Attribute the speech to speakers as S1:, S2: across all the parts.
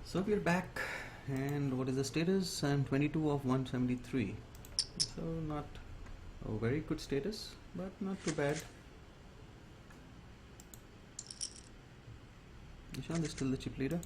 S1: So we're back, and what is the status? I'm 22 of 173. So not a very good status, but not too bad. Nishant is still the chip leader.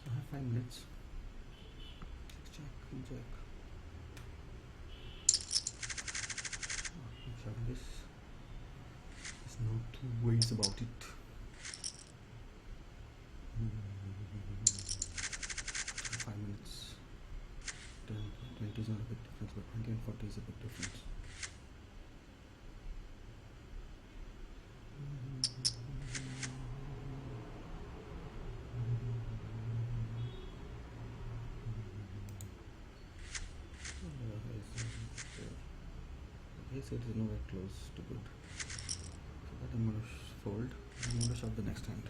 S1: So I have 5 minutes. Check, queen jack. This. There's no two ways about it. 5 minutes. 10, 20 is not a big difference, but 20 and 40 is a big difference. It is nowhere close to good. So that I'm going to fold. I'm going to shove the next hand.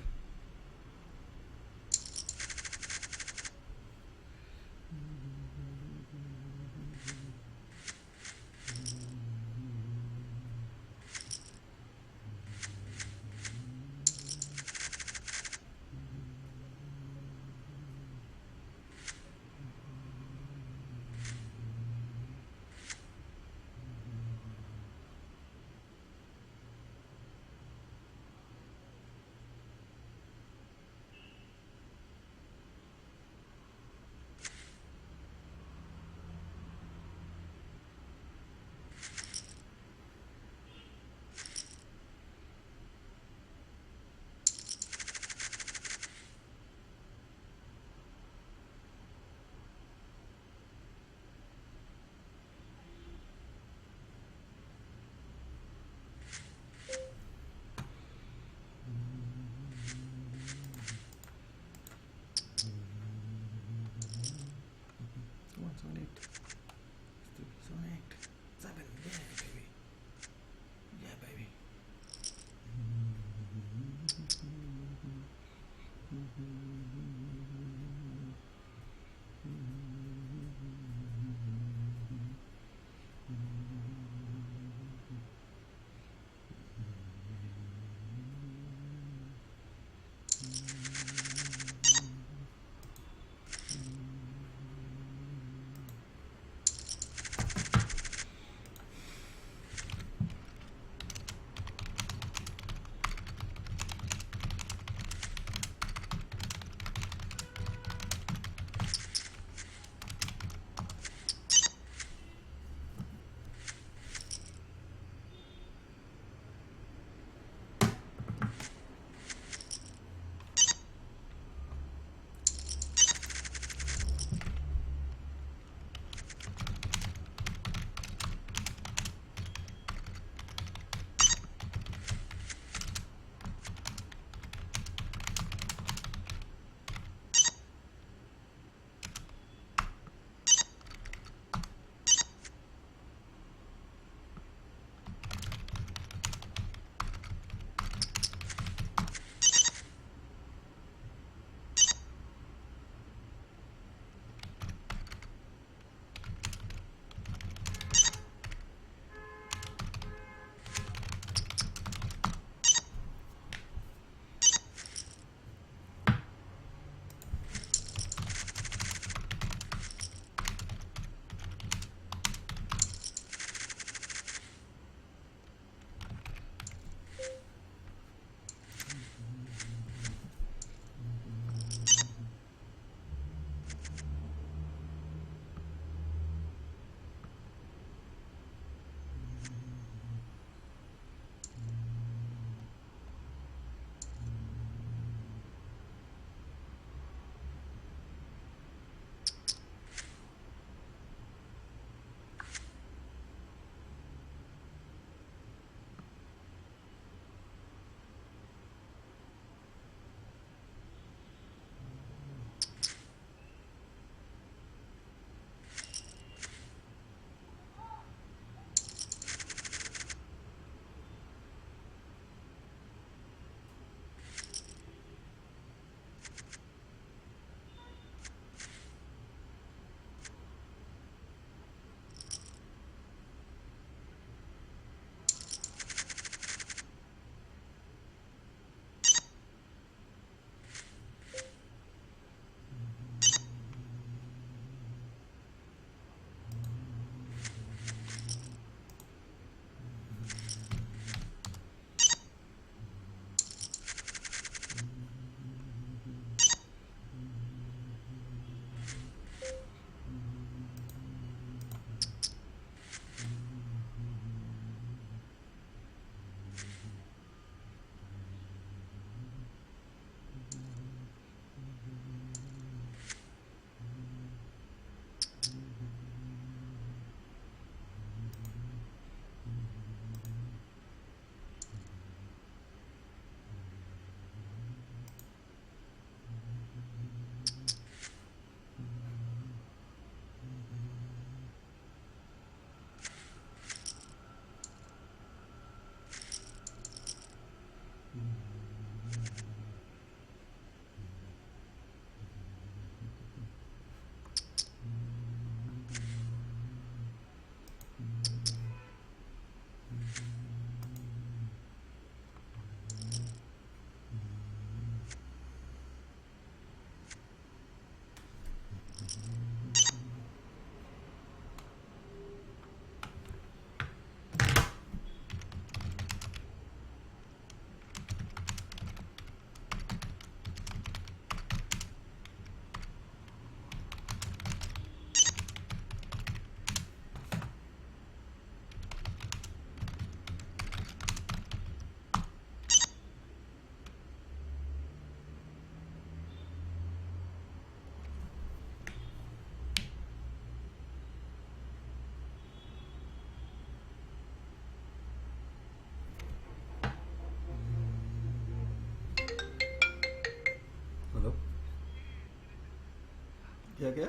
S1: क्या क्या?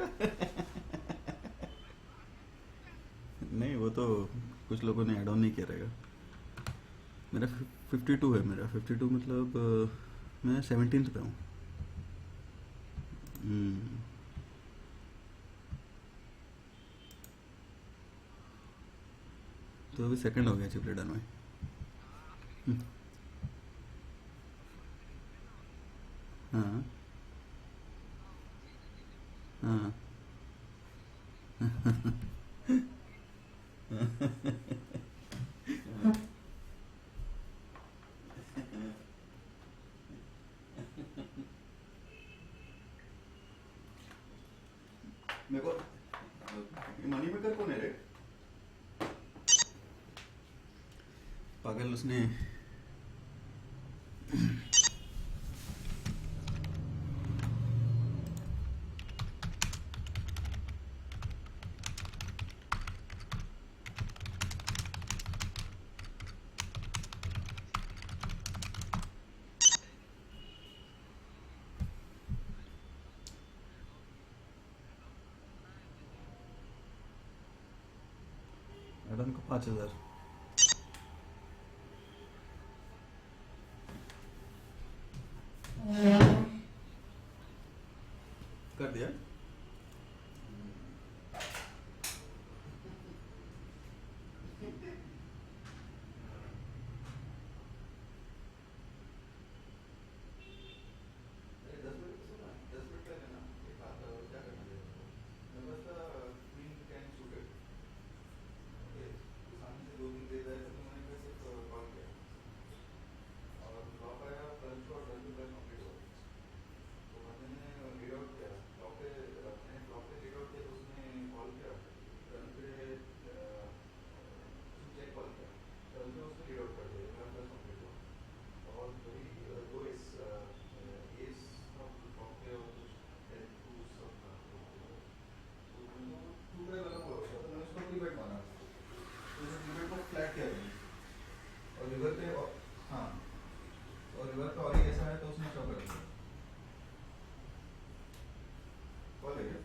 S1: नहीं, वो तो कुछ लोगों ने add on नहीं किया रहेगा। मेरा 52 है, मेरा 52 मतलब मैं 17th पे हूँ। हम्म, तो अभी सेकंड हो गया चिप लीडर में। हम्म, हाँ हाँ। मेरे को मनी मेकर कौन है रे? पागल उसने। एडन को 5,000 कर दिया। फ्लैट किया और रिवर पे हाँ, और रिवर का और ऐसा है तो उसने शो कर दिया। कॉल है क्या?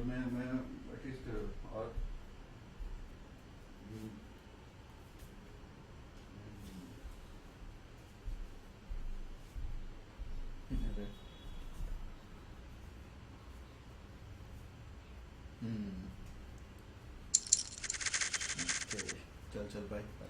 S1: मैं एटलीस्ट और चल चल bye bye.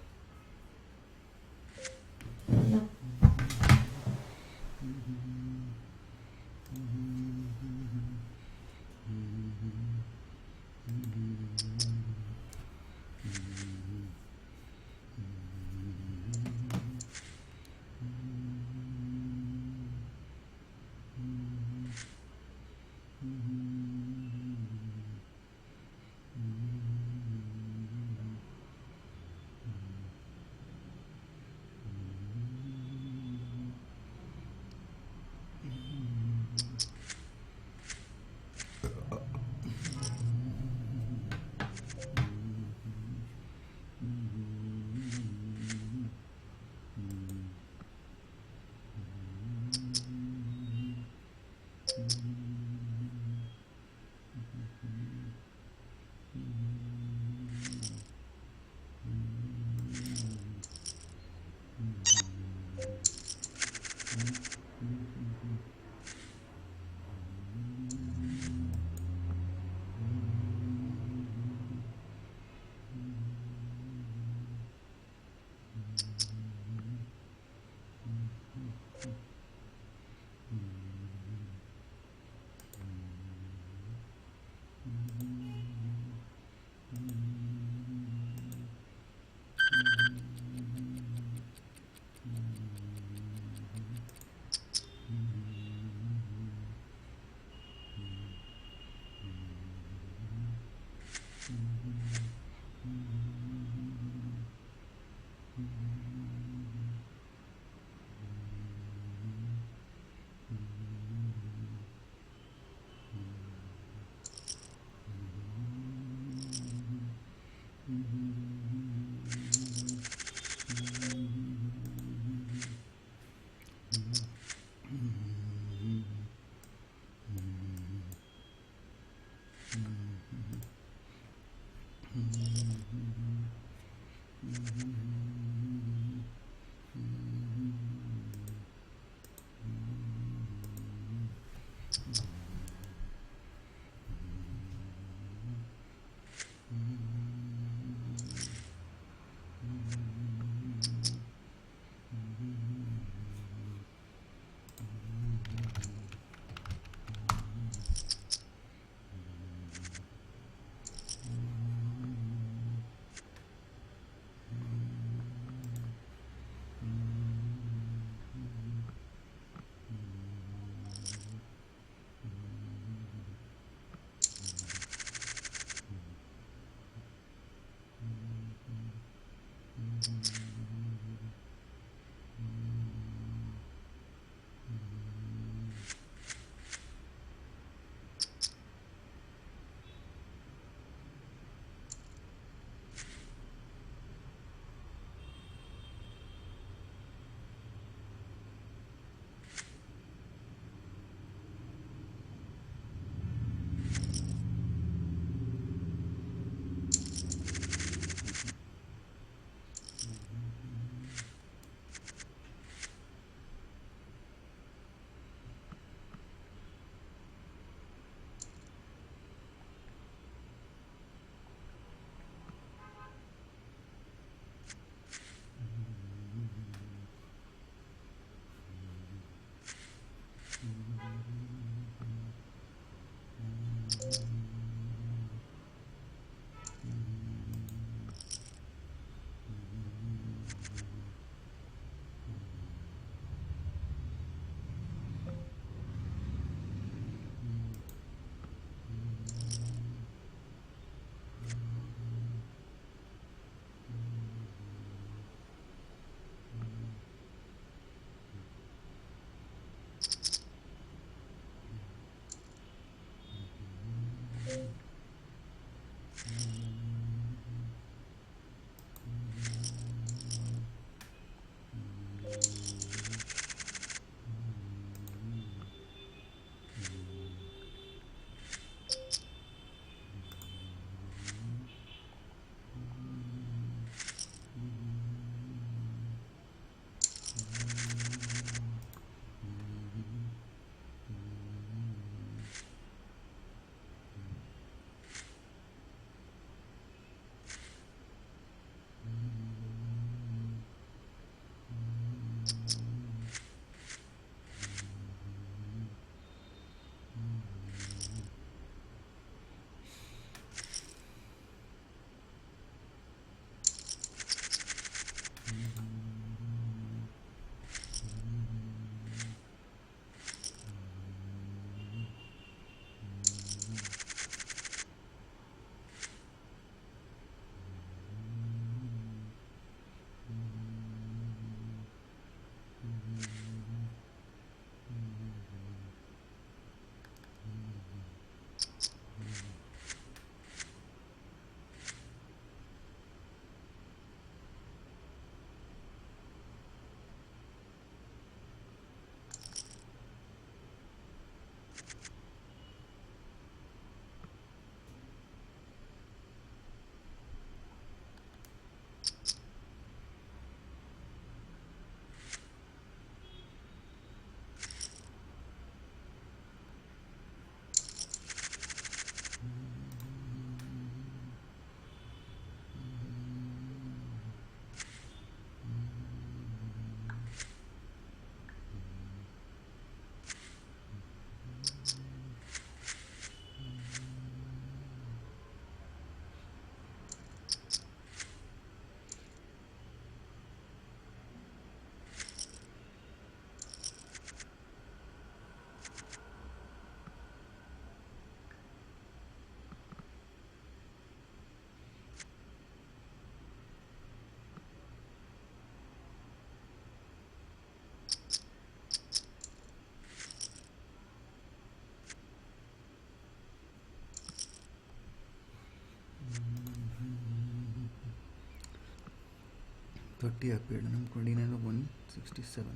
S1: 30 appeared and I'm 29 of 167.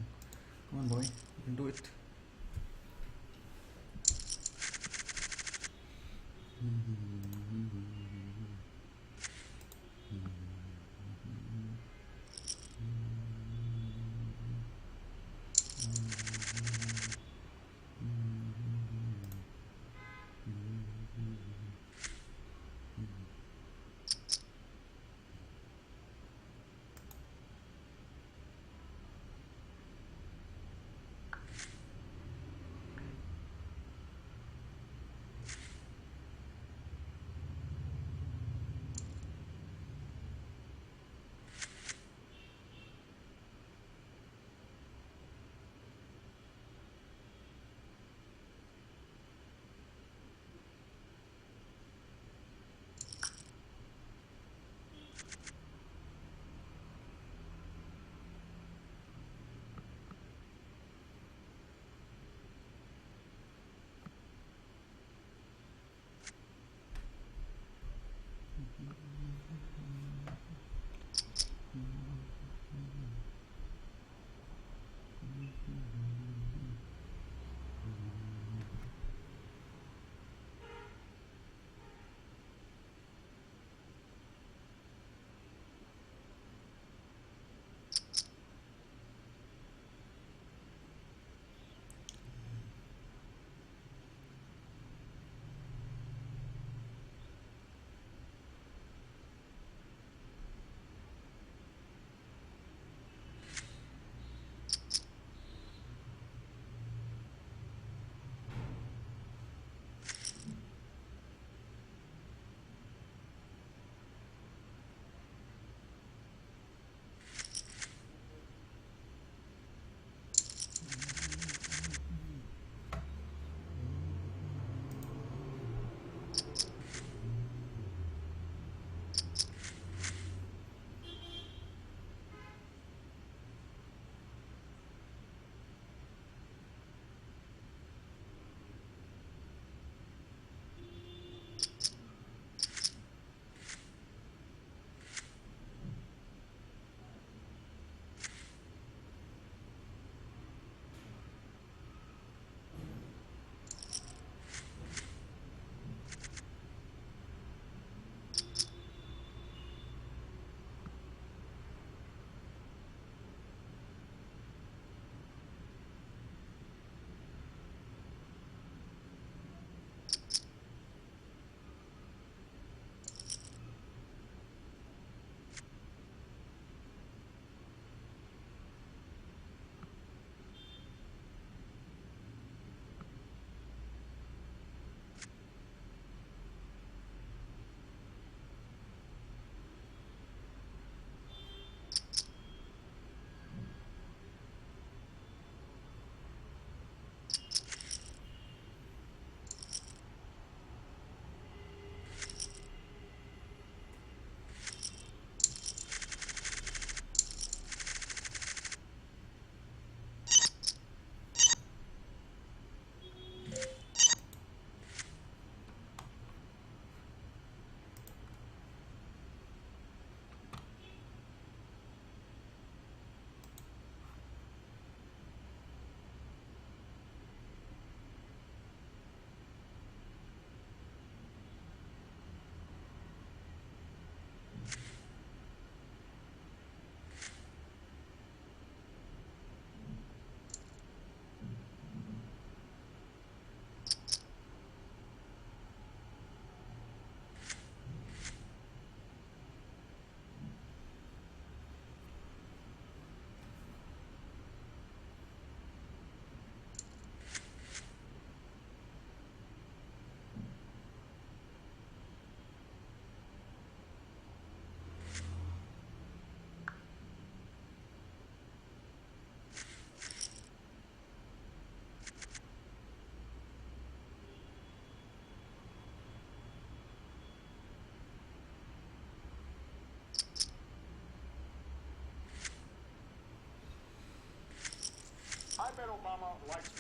S1: Come on, boy, you can do it.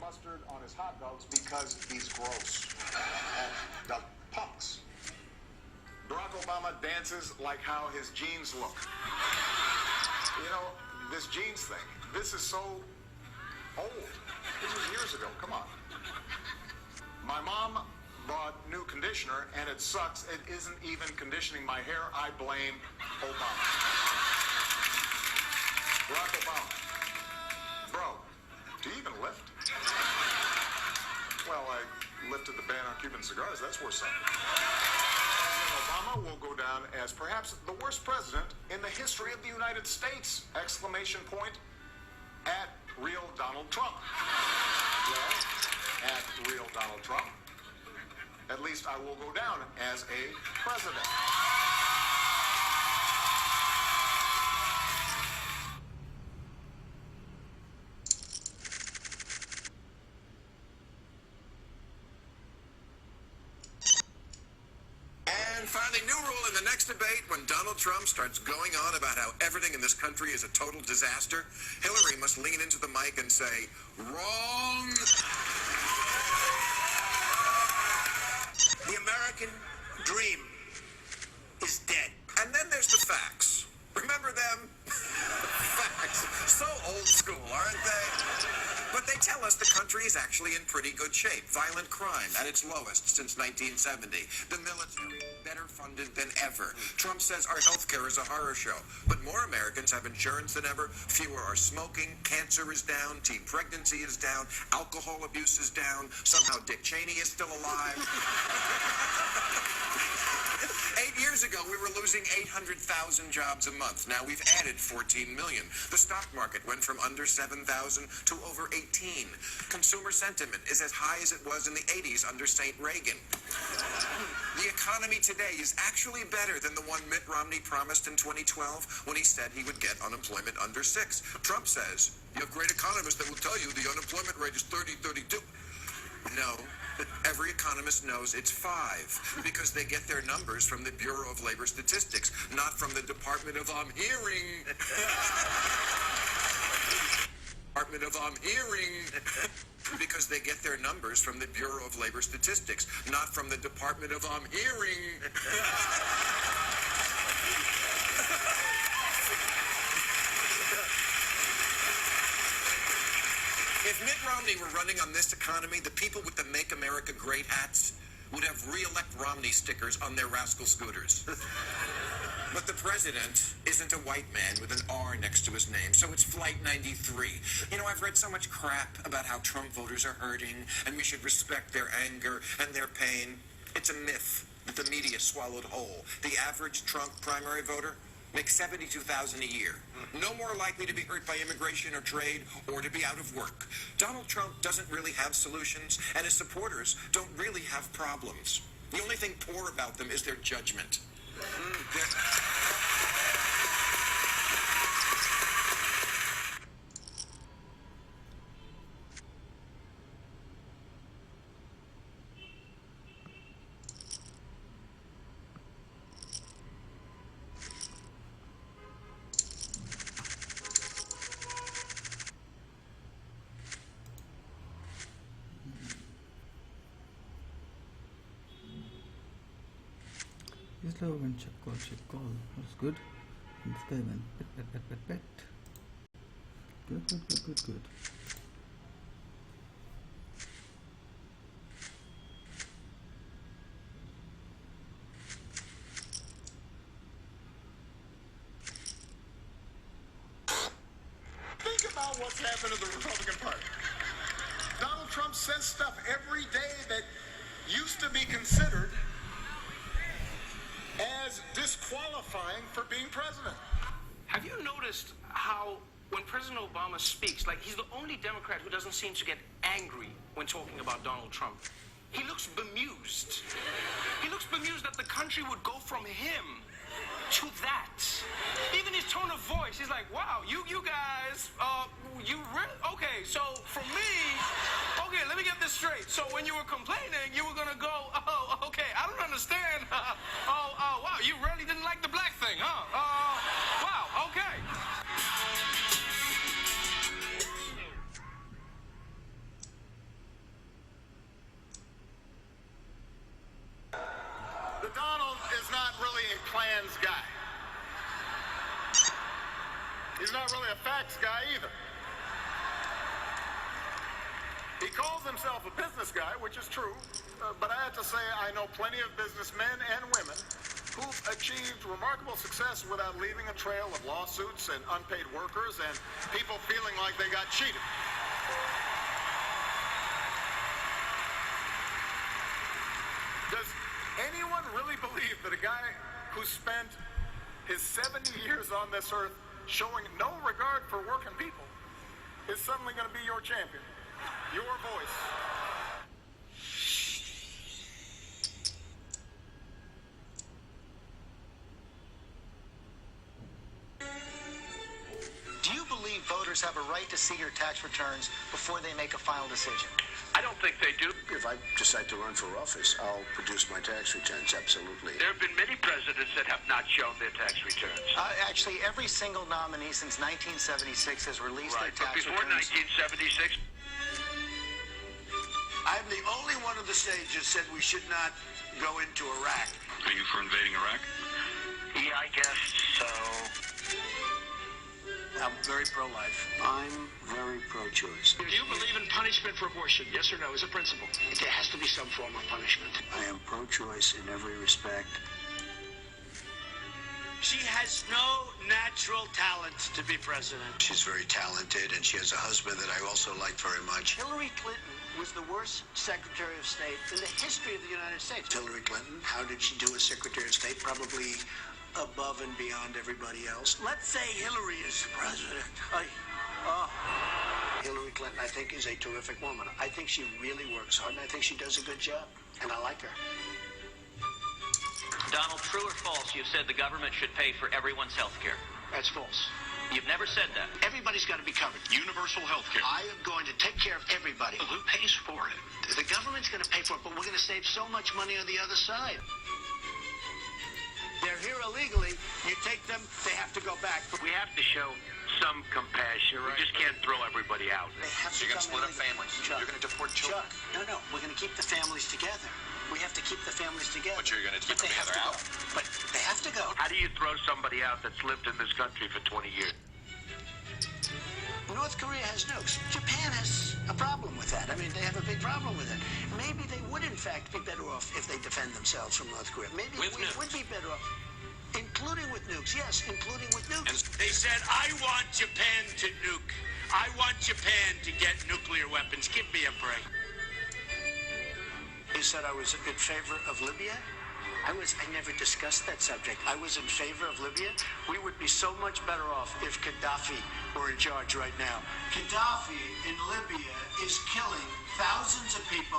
S2: mustard on his hot dogs because he's gross. And the punks. Barack Obama dances like how his jeans look. You know, this jeans thing, this is so old. This was years ago. Come on. My mom bought new conditioner, and it sucks. It isn't even conditioning my hair. I blame Obama. Barack Obama. Bro, do you even lift? Well, I lifted the ban on Cuban cigars. That's worth something. President Obama will go down as perhaps the worst president in the history of the United States! Exclamation point at real Donald Trump. Well, at real Donald Trump. At least I will go down as a president.
S3: And finally, new rule in the next debate: when Donald Trump starts going on about how everything in this country is a total disaster, Hillary must lean into the mic and say, "Wrong."
S4: The American dream is dead.
S3: And then there's the facts. Remember them? Facts. So old school, aren't they? But they tell us the country is actually in pretty good shape. Violent crime at its lowest since 1970. The military better funded than ever. Trump says our health care is a horror show. But more Americans have insurance than ever. Fewer are smoking. Cancer is down. Teen pregnancy is down. Alcohol abuse is down. Somehow Dick Cheney is still alive. 8 years ago, we were losing 800,000 jobs a month. Now we've added 14 million. The stock market went from under 7,000 to over 18. Consumer sentiment is as high as it was in the 80s under St. Reagan. The economy today is actually better than the one Mitt Romney promised in 2012 when he said he would get unemployment under 6. Trump says, "You have great economists that will tell you the unemployment rate is 32. No. Every economist knows it's 5 because they get their numbers from the Bureau of Labor Statistics, not from the Department of I'm hearing. Department of I'm hearing. Because they get their numbers from the Bureau of Labor Statistics, not from the Department of I'm hearing. If Mitt Romney were running on this economy, the people with the Make America Great hats would have re-elect Romney stickers on their rascal scooters. But the president isn't a white man with an R next to his name, so it's Flight 93. You know, I've read so much crap about how Trump voters are hurting, and we should respect their anger and their pain. It's a myth that the media swallowed whole. The average Trump primary voter makes $72,000 a year. No more likely to be hurt by immigration or trade or to be out of work. Donald Trump doesn't really have solutions, and his supporters don't really have problems. The only thing poor about them is their judgment.
S1: Yes, hello, and check call. That's good. And this guy went pet. Good.
S2: Think about what's happened to the Republican Party. Donald Trump says stuff every day that used to be considered as disqualifying for being president.
S5: Have you noticed how when President Obama speaks, like he's the only Democrat who doesn't seem to get angry when talking about Donald Trump? He looks bemused. He looks bemused that the country would go from him to that. Even his tone of voice, he's like, wow, you guys, you really, okay, so for me, okay, let me get this straight. So when you were complaining, you were gonna go, oh, okay, I don't understand. Wow, you really didn't like the black thing, huh? Wow, okay.
S2: trends guy. He's not really a facts guy either. He calls himself a business guy, which is true, but I have to say I know plenty of businessmen and women who've achieved remarkable success without leaving a trail of lawsuits and unpaid workers and people feeling like they got cheated. Does anyone really believe that a guy who spent his 70 years on this earth showing no regard for working people is suddenly going to be your champion? Your voice.
S4: Do you believe voters have a right to see your tax returns before they make a final decision?
S5: I don't think they do.
S6: If I decide to run for office, I'll produce my tax returns, absolutely.
S5: There have been many presidents that have not shown their tax returns.
S4: Actually, every single nominee since 1976 has released
S5: Right,
S4: their
S5: but
S4: tax
S5: before
S4: returns.
S5: 1976,
S6: I'm the only one on the stage that said we should not go into Iraq.
S7: Are you for invading Iraq?
S5: yeah, I guess so.
S6: I'm very pro-life. I'm very pro-choice.
S8: Do you believe in punishment for abortion? Yes or no, as a principle? There has to be some form of punishment.
S6: I am pro-choice in every respect.
S8: She has no natural talent to be president.
S6: She's very talented, and she has a husband that I also like very much.
S4: Hillary Clinton was the worst Secretary of State in the history of the United States.
S6: Hillary Clinton, how did she do as Secretary of State? Probably above and beyond everybody else.
S4: Let's say Hillary is president.
S6: Hillary Clinton, I think, is a terrific woman. I think she really works hard, and I think she does a good job, and I like her.
S9: Donald, true or false, you've said the government should pay for everyone's health care.
S8: That's false.
S9: You've never said that.
S8: Everybody's got to be covered.
S7: Universal health care.
S8: I am going to take care of everybody.
S7: Who pays for it?
S8: The government's going to pay for it, but we're going to save so much money on the other side. They're here illegally. You take them, they have to go back.
S5: We have to show some compassion. We just can't throw everybody out.
S4: They have
S3: So you're
S4: to
S3: going to
S4: come
S3: split up
S4: illegally.
S3: families.
S4: Chuck,
S3: You're going to deport children.
S4: Chuck, no, we're going to keep the families together. We have to keep the families together.
S3: But you're going to keep
S4: But
S3: them
S4: they have
S3: together
S4: to
S3: out.
S4: go. But they have to go.
S5: How do you throw somebody out that's lived in this country for 20 years?
S4: North Korea has nukes. Japan has a problem with that. I mean, they have a big problem with it. Maybe they would, in fact, be better off if they defend themselves from North Korea. Maybe
S9: With
S4: we
S9: nukes.
S4: would be better off. Including with nukes, yes, including with nukes.
S8: They said, I want Japan to nuke. I want Japan to get nuclear weapons. Give me a break.
S6: He said I was in favor of Libya.
S4: I never discussed that subject.
S6: I was in favor of Libya. We would be so much better off if Gaddafi were in charge right now. Gaddafi in Libya is killing thousands of people.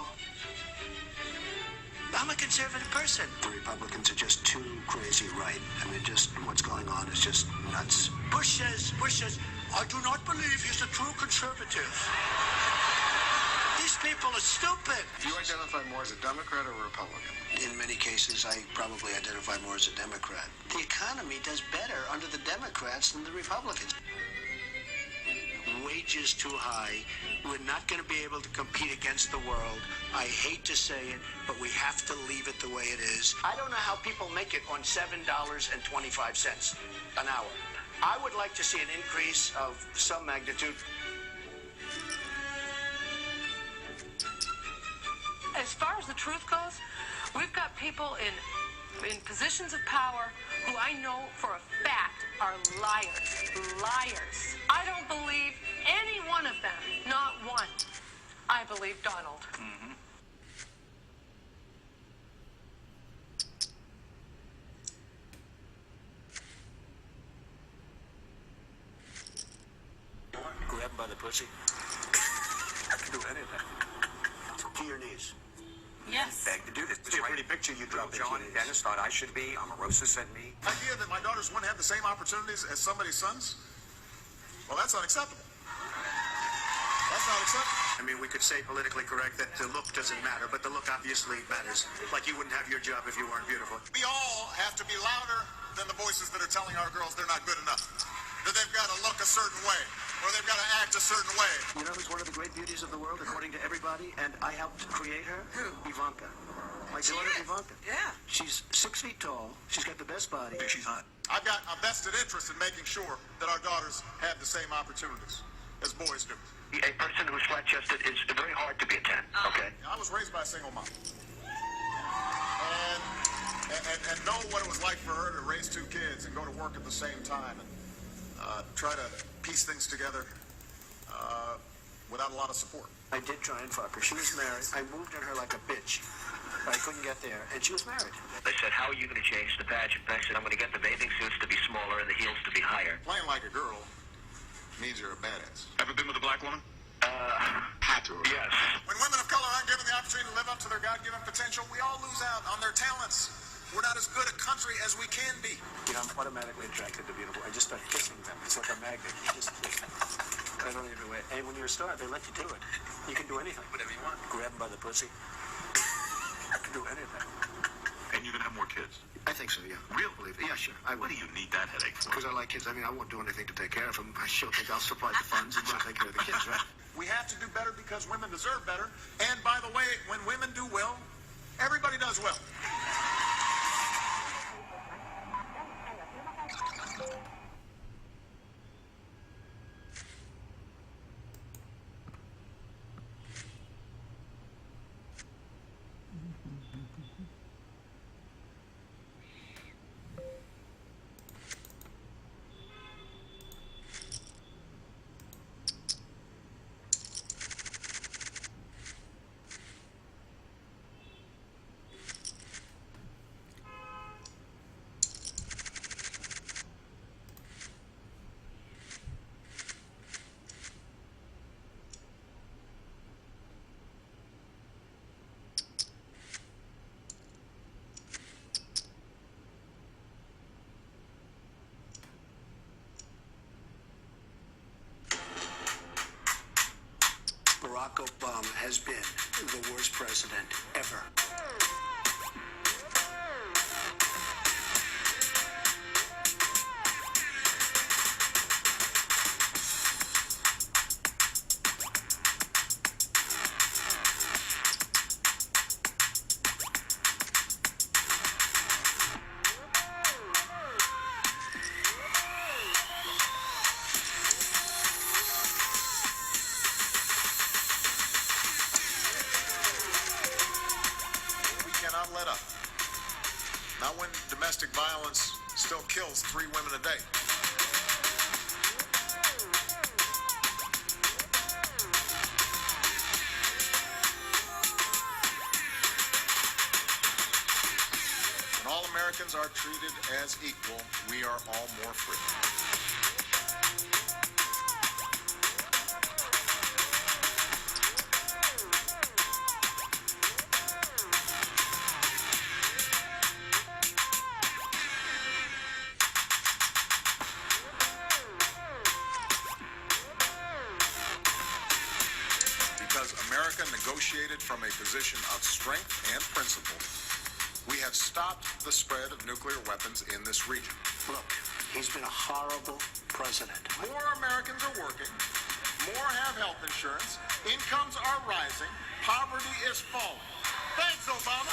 S4: I'm a conservative person.
S6: The Republicans are just too crazy right. I mean, just what's going on is just nuts.
S4: Bush says, I do not believe he's a true conservative. These people are stupid.
S2: Do you identify more as a Democrat or a Republican?
S6: In many cases, I probably identify more as a Democrat.
S4: The economy does better under the Democrats than the Republicans.
S6: Wages too high. We're not going to be able to compete against the world. I hate to say it, but we have to leave it the way it is.
S4: I don't know how people make it on $7.25 an hour. I would like to see an increase of some magnitude.
S10: As far as the truth goes, we've got people in positions of power who I know for a fact are liars. Liars. I don't believe any one of them. Not one. I believe Donald.
S6: Grab him by the pussy.
S3: I can do anything.
S6: To your knees.
S10: Yes.
S3: Beg to do this. It's a pretty picture you drove, John. Dennis thought I should be. Omarosa said me.
S2: The idea that my daughters wouldn't have the same opportunities as somebody's sons? Well, that's unacceptable. That's not acceptable.
S6: I mean, we could say politically correct that the look doesn't matter, but the look obviously matters. Like you wouldn't have your job if you weren't beautiful.
S2: We all have to be louder than the voices that are telling our girls they're not good enough. That they've got to look a certain way, or they've got to act a certain way.
S6: You know who's one of the great beauties of the world, according to everybody, and I helped create her? Who? Ivanka.
S4: My
S10: She
S4: daughter
S10: is.
S4: Ivanka.
S10: Yeah.
S4: She's 6 feet tall. She's got the best body.
S2: I think she's hot. I've got a vested interest in making sure that our daughters have the same opportunities as boys do.
S7: A person who's flat-chested is very hard to be a 10. Okay.
S2: I was raised by a single mom. And know what it was like for her to raise 2 kids and go to work at the same time and try to piece things together without a lot of support.
S4: I did try and fuck her. She was married. I moved on her like a bitch. I couldn't get there, and she was married.
S7: They said, how are you going to change the pageant? I said, I'm going to get the bathing suits to be smaller and the heels to be higher.
S2: Playing like a girl means you're a badass.
S7: Ever been with a black woman?
S2: Had to.
S7: Yes.
S2: When women of color aren't given the opportunity to live up to their God-given potential, we all lose out on their talents. We're not as good a country as we can be.
S4: You know, I'm automatically attracted to beautiful. I just start kissing them. It's like a magnet. You just I don't even wait. And when you're a star, they let you do it. You can do anything.
S7: Whatever you want.
S4: Grab them by the pussy. You can do anything.
S7: And you're going to have more kids?
S4: I think so, yeah.
S7: Real?
S4: Believe it. Yeah, sure. I
S7: What
S4: would.
S7: do you need that headache for?
S4: Because I like kids. I mean, I won't do anything to take care of them. She'll think I'll supply the funds and she'll take care of the kids, right?
S2: We have to do better because women deserve better. And by the way, when women do well, everybody does well.
S4: Barack Obama has been the worst president ever. Let up. Not when domestic violence still kills 3 women a day. When all Americans are treated as equal, we are all more free. Because America negotiated from a position of strength and principle, we have stopped the spread of nuclear weapons in this region. Look, he's been a horrible president.
S2: More Americans are working, more have health insurance, incomes are rising, poverty is falling. Thanks, Obama.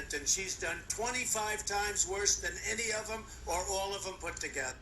S6: president, and she's done 25 times worse than any of them or all of them put together.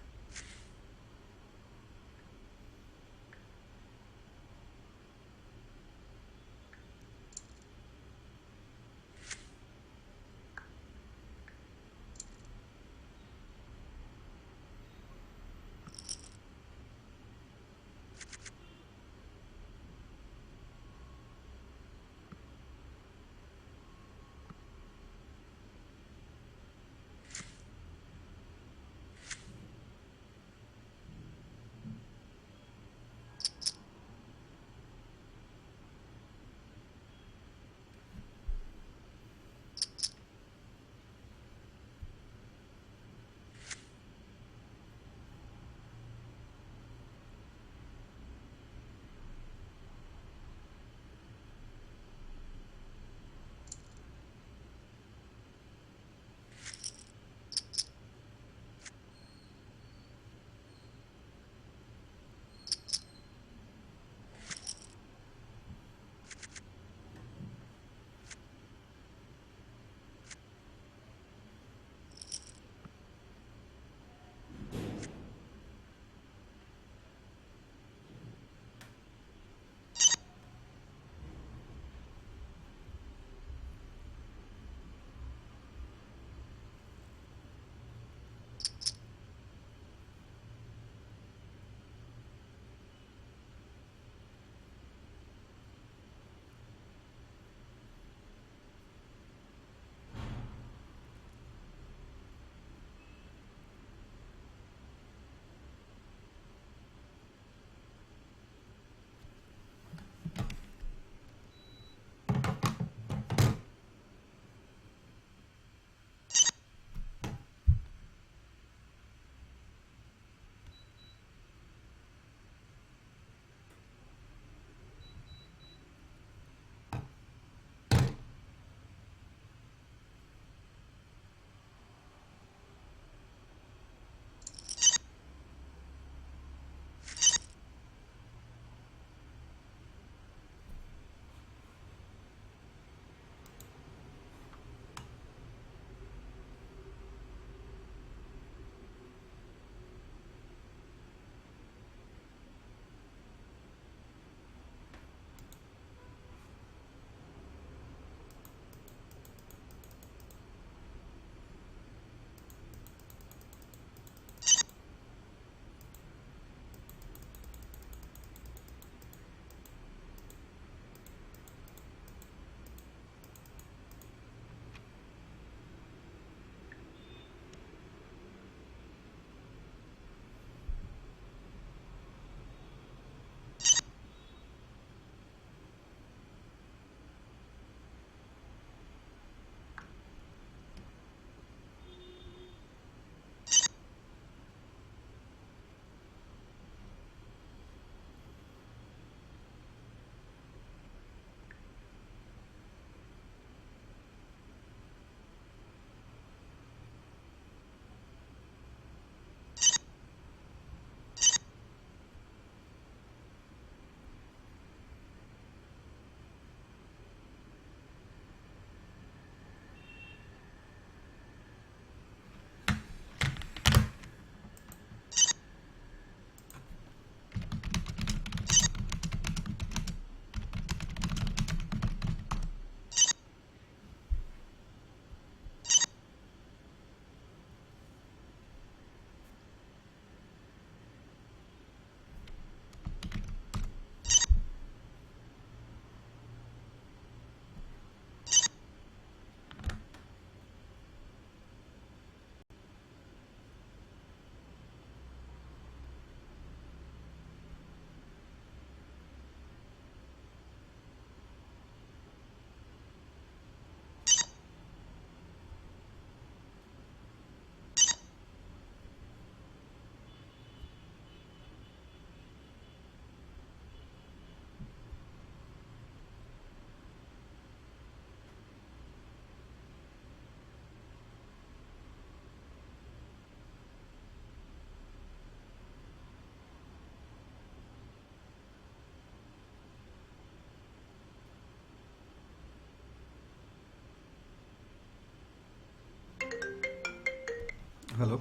S1: Hello.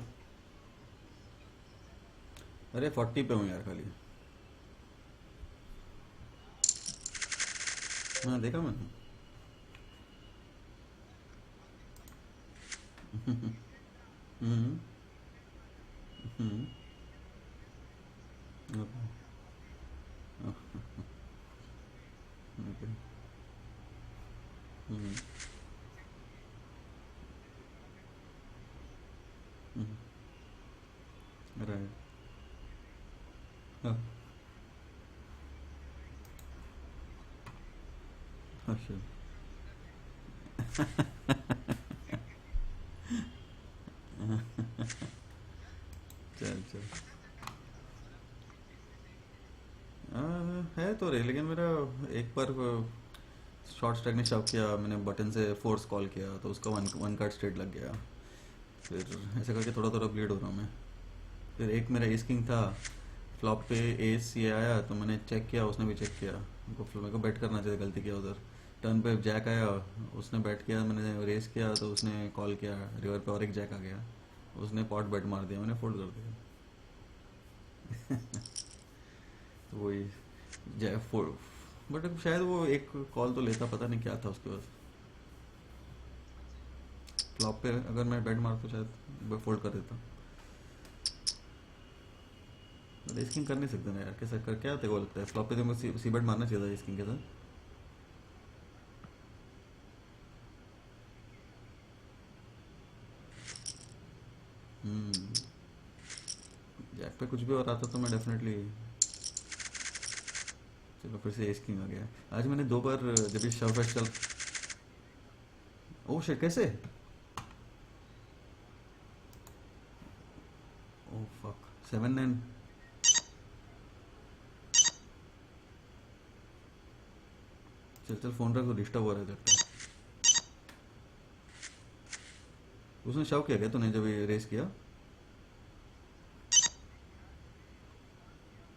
S1: अरे 40 पे हूँ यार खाली। हाँ देखा मैंने। हम्म। Hmm. Okay. Okay. हम्म। Right. हाँ। अच्छा। चल चल। है तो रही, लेकिन मेरा एक बार शॉर्ट स्टैक ने शव किया, मैंने बटन से फोर्स कॉल किया तो उसका वन वन कार्ड स्ट्रेट लग गया। फिर ऐसे करके थोड़ा थोड़ा ब्लीड हो रहा हूँ मैं। फिर एक मेरा एस किंग था, फ्लॉप पे एस ये आया तो मैंने चेक किया, उसने भी चेक किया। मेरे को बैट करना चाहिए, गलती किया उधर। टर्न पे जैक आया, उसने बैट किया, मैंने रेस किया तो उसने कॉल किया रिवर पे और एक जैक आ गया, उसने पॉट बैट मार दिया, मैंने फोल्ड कर दिया। तो वही बट शायद वो एक कॉल तो लेता, पता नहीं क्या था उसके पास। फ्लॉप पे अगर मैं बैट मारता तो शायद फोल्ड कर देता। रेस्किंग कर नहीं सकते ना यार, कैसा कर, क्या तेरे को लगता है फ्लॉप पे तुमको सी बैट मारना चाहिए था रेस्किंग के साथ? हम्म। जैक पे कुछ भी और आता तो मैं डेफिनेटली। चलो फिर से एस किंग आ गया। आज मैंने दो बार जब ये शव फैश चल। ओ शिट, कैसे? Oh fuck, 7-9। चल चल फोन रख, तो डिस्टर्ब हो रहा है लगता है। उसने शव किया क्या तूने जब ये रेस किया?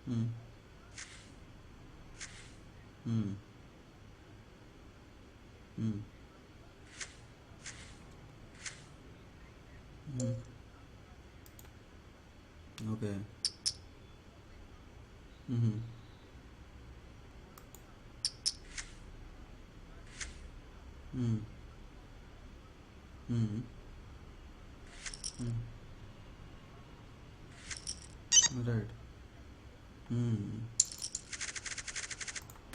S1: Hmm. Hmm. Hmm. Hmm. Okay. Hmm. Hmm. Hmm. Right. Hmm.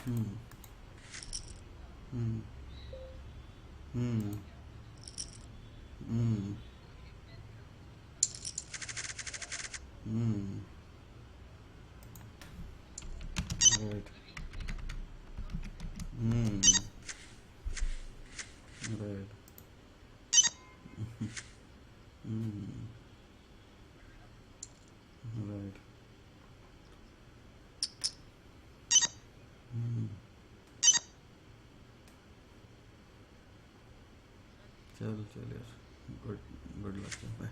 S1: Hmm. Hmm. Hmm. Hmm. Hmm. Right. Hmm. Right. Hmm. Right. Hmm. चल चल यार, good, good luck, bye.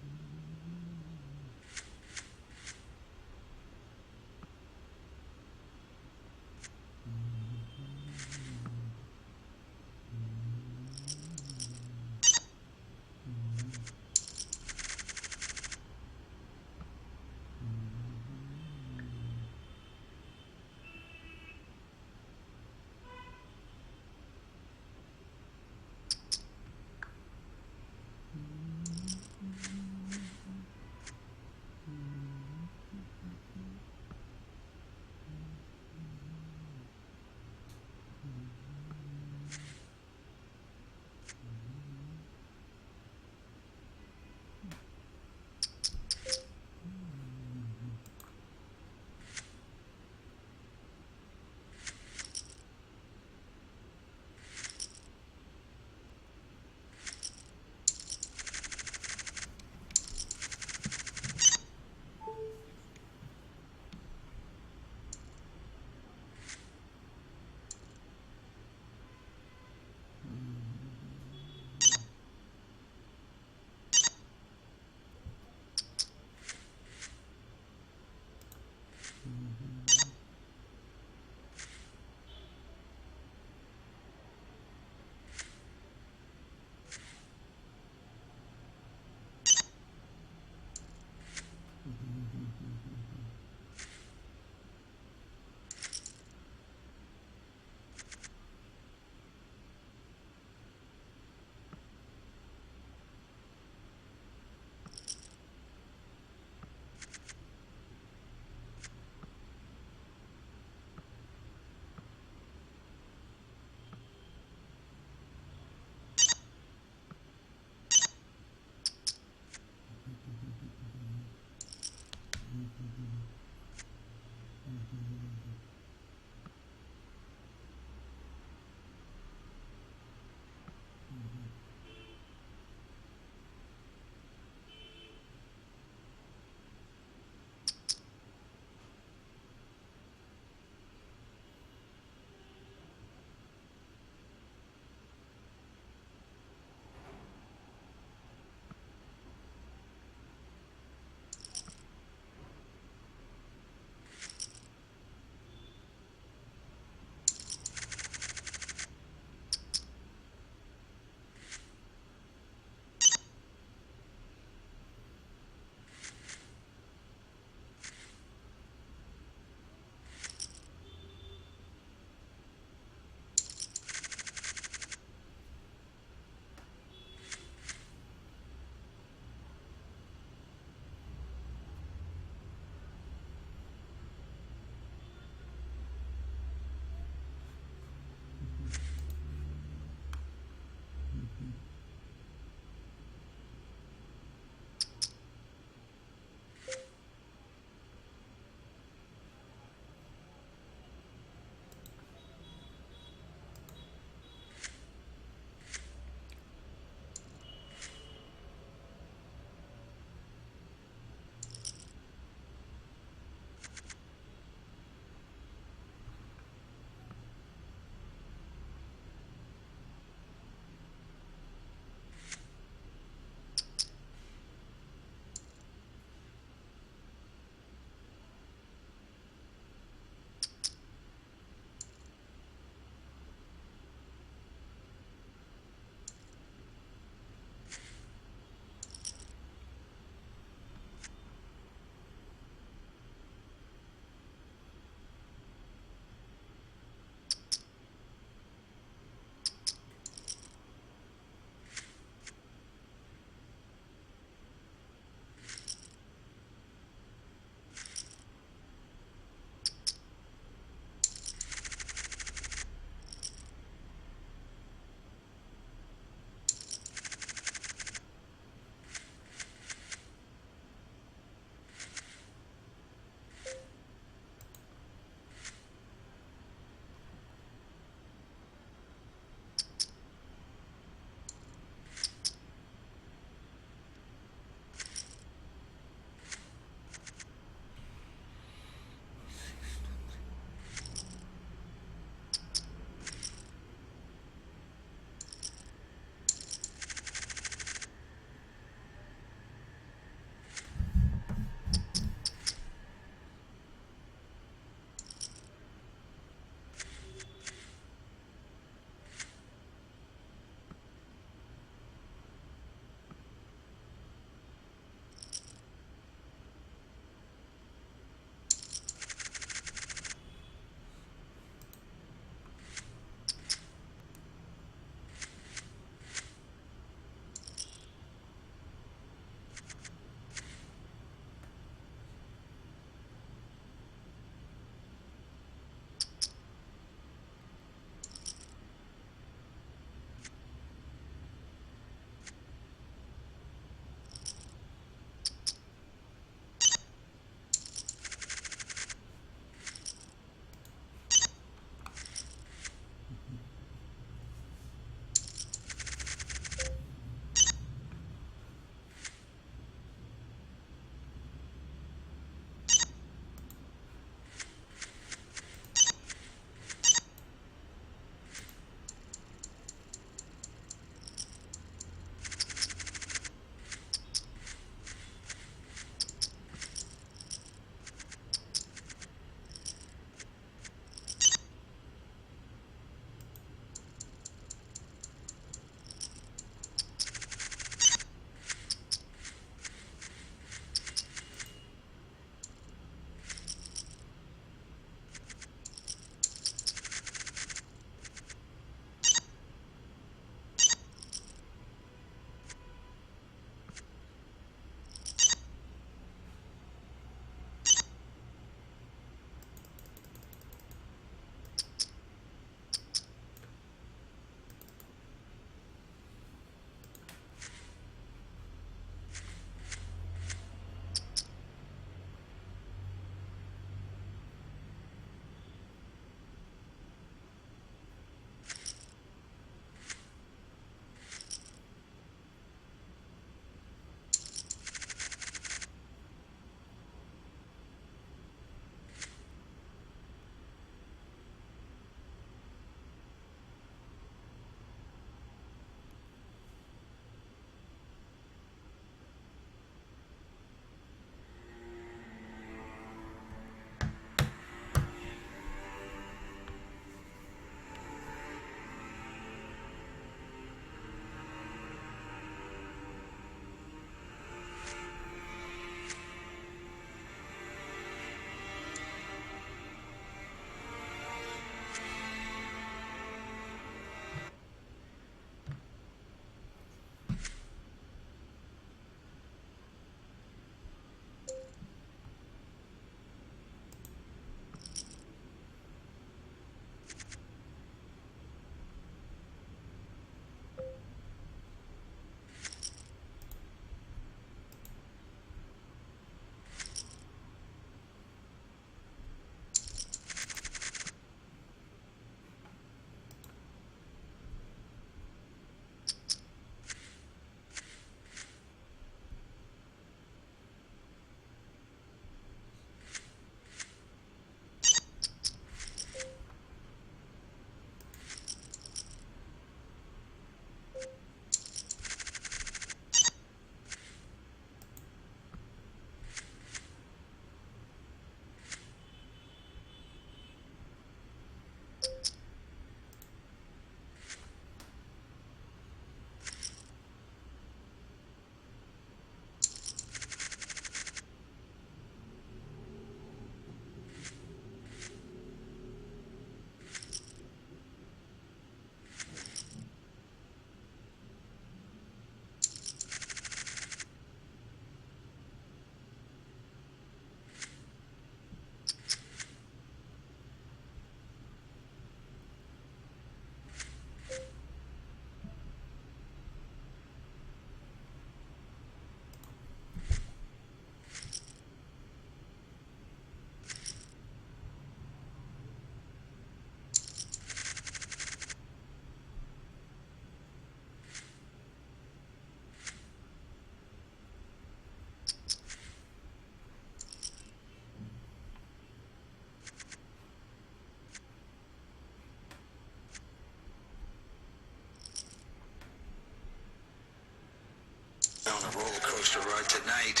S6: poster right tonight.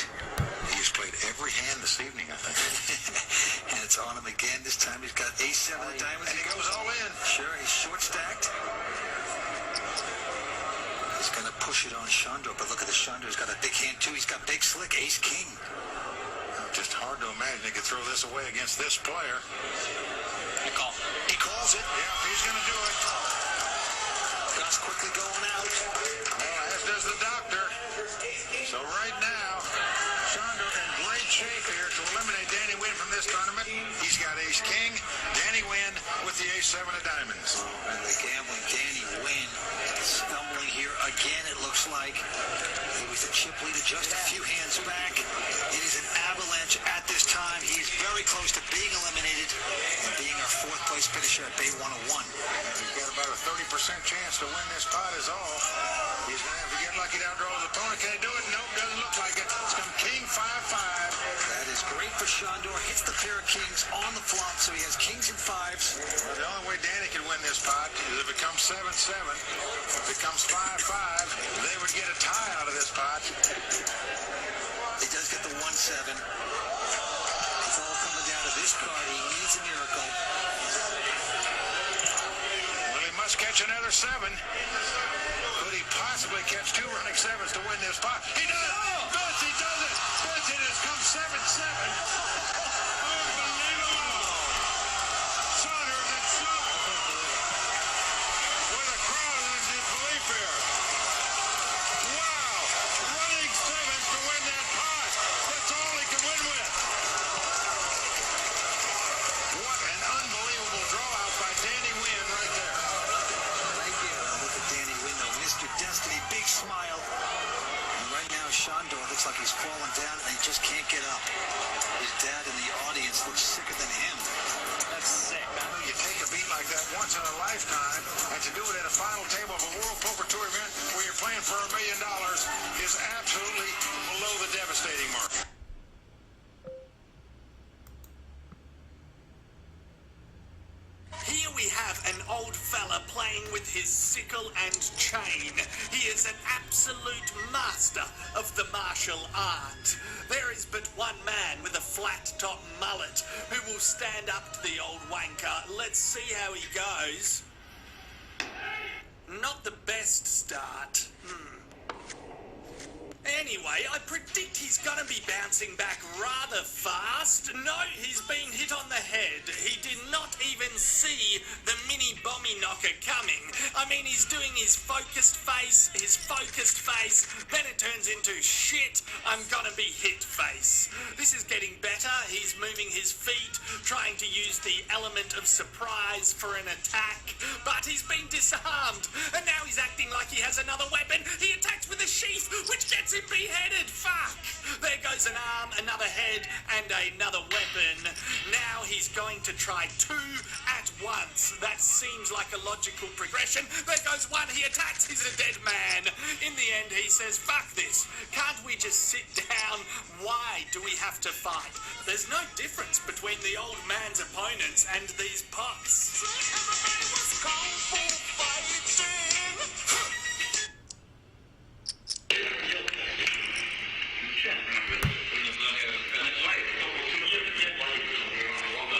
S2: He's played every hand this evening, I think.
S6: And it's on him again. This time he's got ace-7 of diamonds.
S2: And he goes all in.
S6: Sure, he's short-stacked. He's going to push it on Chandor, but look at the Chandor. He's got a big hand, too. He's got big slick, ace-king.
S2: Just hard to imagine he could throw this away against this player.
S6: He calls it.
S2: Yeah, he's going to do it.
S6: Gus quickly going out.
S2: Well, as does the doctor. So right now, Chandor in great shape here to eliminate Danny Wynn from this tournament. He's got ace-king. Danny Wynn with the ace-7 of diamonds.
S6: And the gambling Danny Wynn stumbling here again, it looks like. He was a chip leader just a few hands back. It is an avalanche at this time. He is very close to being eliminated and being our fourth-place finisher at Bay 101.
S2: He's got about a 30% chance to win this pot is all. He's going to have to get lucky to outdraw his opponent. Can he do it? Nope, doesn't look like it. It's come king 5-5.
S6: That is great for Chandor. Hits the pair of kings on the flop, so he has kings and 5s.
S2: Well, the only way Danny can win this pot is if it comes 7-7. If it comes 5-5, they would get a tie out of this pot.
S6: He does get the 1-7. It's all coming down to this card. He needs a miracle.
S2: Well, he must catch another 7. Could he possibly catch 2 running 7s to win this pot? He does! Yes, he does it! Yes, it has come 7-7. Unbelievable! Chandor gets shocked. With a crowd in disbelief here. Wow! Running 7s to win that pot. That's all he can win with. What an unbelievable draw out by Danny Wynn right there.
S6: Right there. Look at Danny Wynn, though. Mr. Destiny, big smile. And right now, Chandor looks like he's falling down and he just can't get up. His dad in the audience looks sicker than him.
S5: That's sick, man.
S2: You take a beat like that once in a lifetime, and to do it at a final table of a World Poker Tour event where you're playing for $1 million is absolutely below the devastating mark.
S8: Here we have an old fella playing with his sickle and chain. He is an absolute master of the martial art. There is but one man with a flat-top mullet who will stand up to the old wanker. Let's see how he goes. Not the best start. Anyway, I predict he's gonna be bouncing back rather fast. No, he's been hit on the head. He did not even see the mini bommy knocker coming. I mean, he's doing his focused face, then it turns into shit, I'm gonna be hit face. This is getting better. He's moving his feet, trying to use the element of surprise for an attack, but he's been disarmed, and now he's acting like he has another weapon. He attacks with a sheath, which gets him beheaded. Fuck! There goes an arm, another head, and another weapon. Now he's going to try 2 at once. That seems like a logical progression. There goes one, he attacks, he's a dead man. In the end, he says, fuck this. Can't we just sit down? Why do we have to fight? There's no difference between the old man's opponents and these pots. Everybody was kung fu fighting.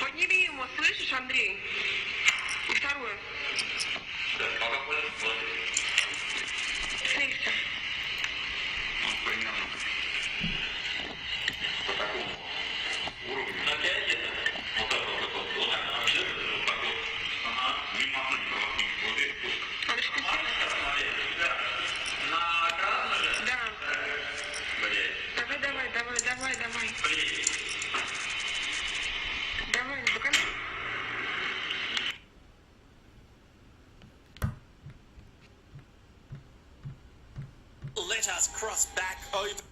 S10: Подними ему, слышишь, Андрей? И второе. Слышишь? Давай, до конца.
S8: Let us cross back over.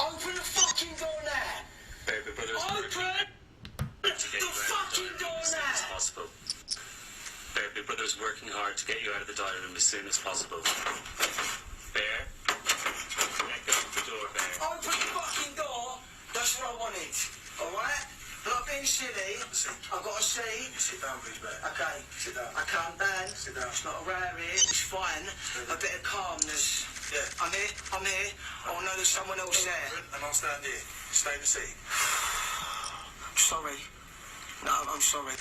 S6: Open the fucking door now!
S7: Baby Brothers
S6: Open the fucking door now!
S7: possible. Baby Brothers working hard to get you out of the dining room as soon as possible. Bear? Let go of the door, Bear.
S6: Open the fucking door! That's what I wanted, alright? Not being silly. I've got a seat.
S2: Sit down, please, Bear.
S6: Okay.
S2: Sit down.
S6: I calm down.
S2: Sit down.
S6: It's not a rare here. It's fine. A bit of calmness.
S8: Yeah. I'm here. Oh no, there's someone else there. And I'll stand here. Stay in the seat. Sorry. No, I'm sorry.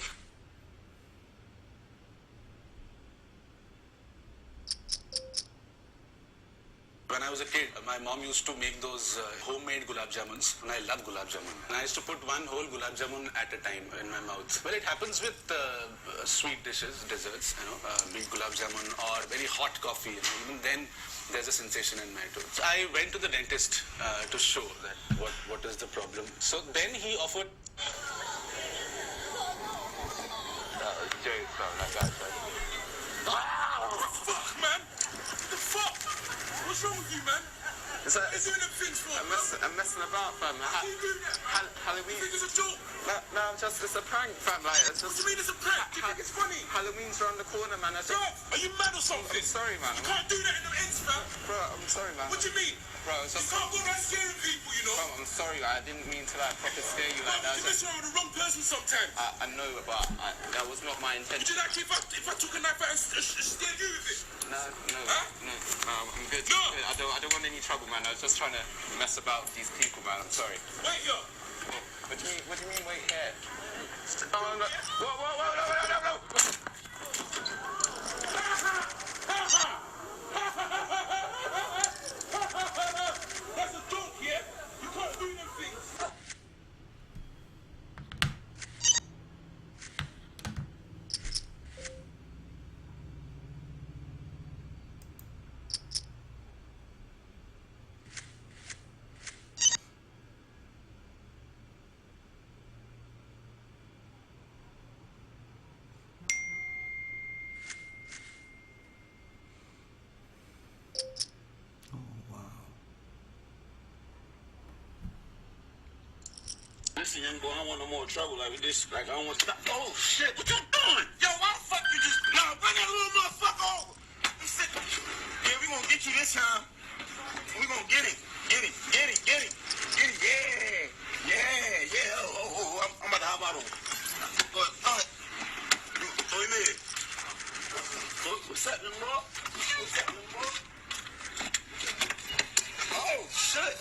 S11: When I was a kid, my mom used to make those homemade gulab jamuns, and I love gulab jamun. And I used to put one whole gulab jamun at a time in my mouth. Well, it happens with sweet dishes, desserts, be it gulab jamun or very hot coffee. Even then, there's a sensation in my tooth. So I went to the dentist to show that what is the problem. So then he offered.
S8: Fuck, man! The fuck? What's wrong with you, man?
S11: What are you
S8: doing them things for,
S11: I'm messing about, fam.
S8: How do you do that?
S11: Halloween.
S8: You think it's a joke?
S11: No, it's a prank, fam. Like, it's
S8: What
S11: just
S8: do you mean it's a prank? Do you think it's funny?
S11: Halloween's around the corner, man.
S8: Bro, are you mad or something?
S11: I'm sorry, man.
S8: You can't do that in the ends, fam.
S11: Bro, I'm sorry, man.
S8: What do you mean?
S11: Bro, it's
S8: You
S11: just.
S8: can't go around scaring people, you know?
S11: Bro, I'm sorry. I didn't mean to like proper scare you like that.
S8: You mess around with the wrong person sometimes.
S11: I know, but that was not my
S8: Would
S11: intention.
S8: you like if I took a knife out and scared you with it?
S11: No,
S8: Huh?
S11: I'm good.
S8: No.
S11: I'm good. I don't want any trouble, man. I was just trying to mess about with these people, man. I'm sorry.
S8: Wait, yo.
S11: What do you mean? Wait here. Oh, no. Whoa.
S8: That's a joke, yeah? You can't do them things.
S1: Oh wow.
S8: Listen, young boy, I don't want no more trouble like with this. Like, I don't want to stop. Oh, shit. What you doing? Yo, why the fuck you just... Nah, bring that little motherfucker over. Yeah, we gonna get you this time. We gonna get it. Get it. Yeah. Oh, I'm about to hop out of it. But, all right. Throw him in. What's happening, bro? Oh, shit.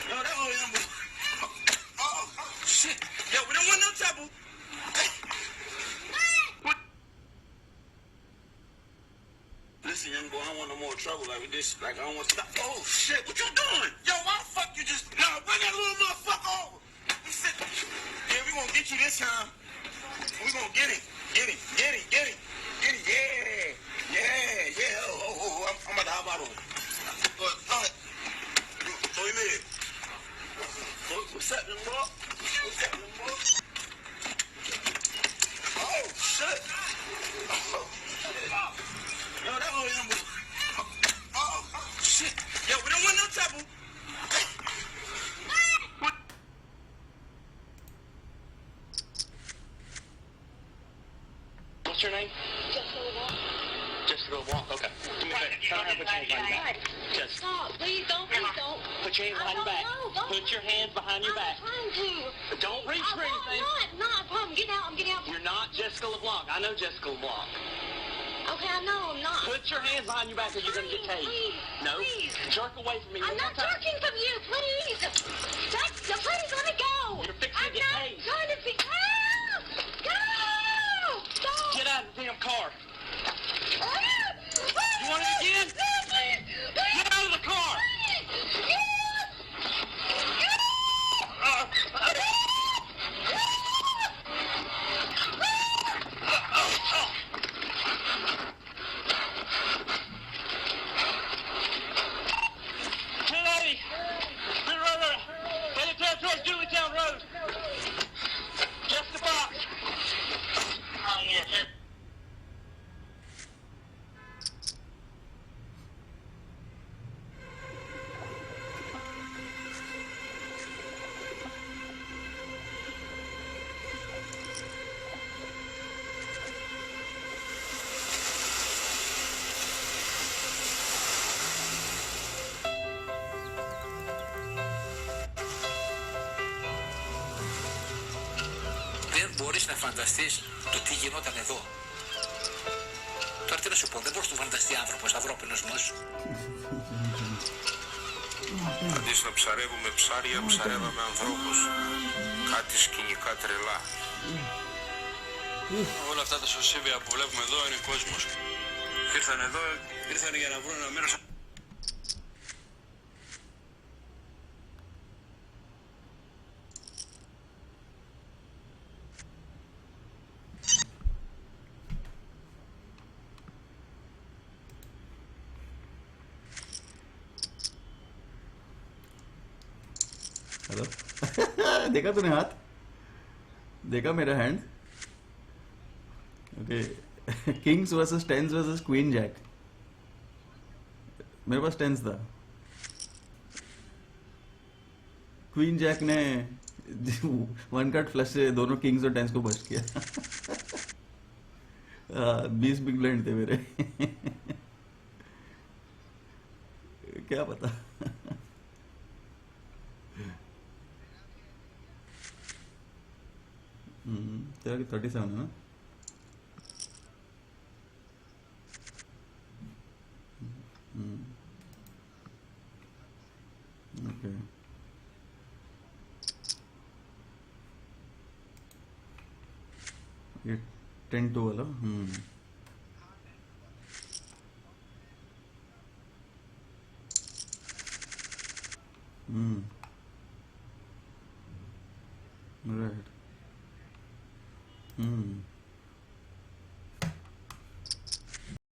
S8: Yo, that old young boy. Oh, shit. Yo, we don't want no trouble. Listen, young boy, I don't want no more trouble like with this. Like, I don't want to stop. Oh, shit. What you doing? Yo, why the fuck you just... Nah, bring that little motherfucker over. Yeah, we gonna get you this time. We gonna get it. Get it. Yeah. Oh, I'm about to hop out of it. But, all right. Throw him in. What's happening, bro? Oh, shit. Yo, that old young boy. Oh, shit. Yo, we don't want no trouble.
S9: What's your name? Jessica LeBlanc. Okay. Give me that. Tell her to put your hands behind your back. Just
S10: Stop. Please don't.
S9: put your hands behind your back.
S10: Don't.
S9: Put your hands behind your back.
S10: I'm trying to.
S9: Don't reach for anything.
S10: Not a problem. Get out. I'm getting out.
S9: You're not Jessica LeBlanc. I know Jessica LeBlanc.
S10: Okay, I know I'm not.
S9: Put your hands behind your back or you're going to get tased.
S10: Please,
S9: No.
S10: please.
S9: Jerk away from me.
S10: I'm
S9: one
S10: not
S9: more time.
S10: jerking from you. Please. Please let me go.
S9: You're fixing to get
S10: I'm
S9: tased.
S10: not trying to be... Go! Stop!
S9: Get out of the damn car.
S10: You
S9: want it again?
S10: No, please.
S9: Get out of the car. Hey, lady. Headed towards Dooleytown Road. Just the box. Oh, yes.
S6: Δεν μπορείς να φανταστείς το τι γινόταν εδώ. Τώρα τι να σου πω, δεν μπορείς να το φανταστεί άνθρωπος ανθρώπινος νους.
S12: Αντί να ψαρεύουμε ψάρια, ψαρεύαμε ανθρώπους. Κάτι σκηνικά τρελά.
S13: Όλα αυτά τα σωσίβια που βλέπουμε εδώ είναι κόσμος. Ήρθαν εδώ, ήρθαν για να βρουν ένα μέρος.
S1: Hello देखा तूने हाथ देखा मेरा hand okay kings versus tens versus queen jack मेरे पास tens था queen jack ने one card flush से दोनों किंग्स और टेंस को बस्ट किया 20 बिग ब्लाइंड थे मेरे क्या पता तेरा कि 37 है ना ओके ये 10-2 वाला राइट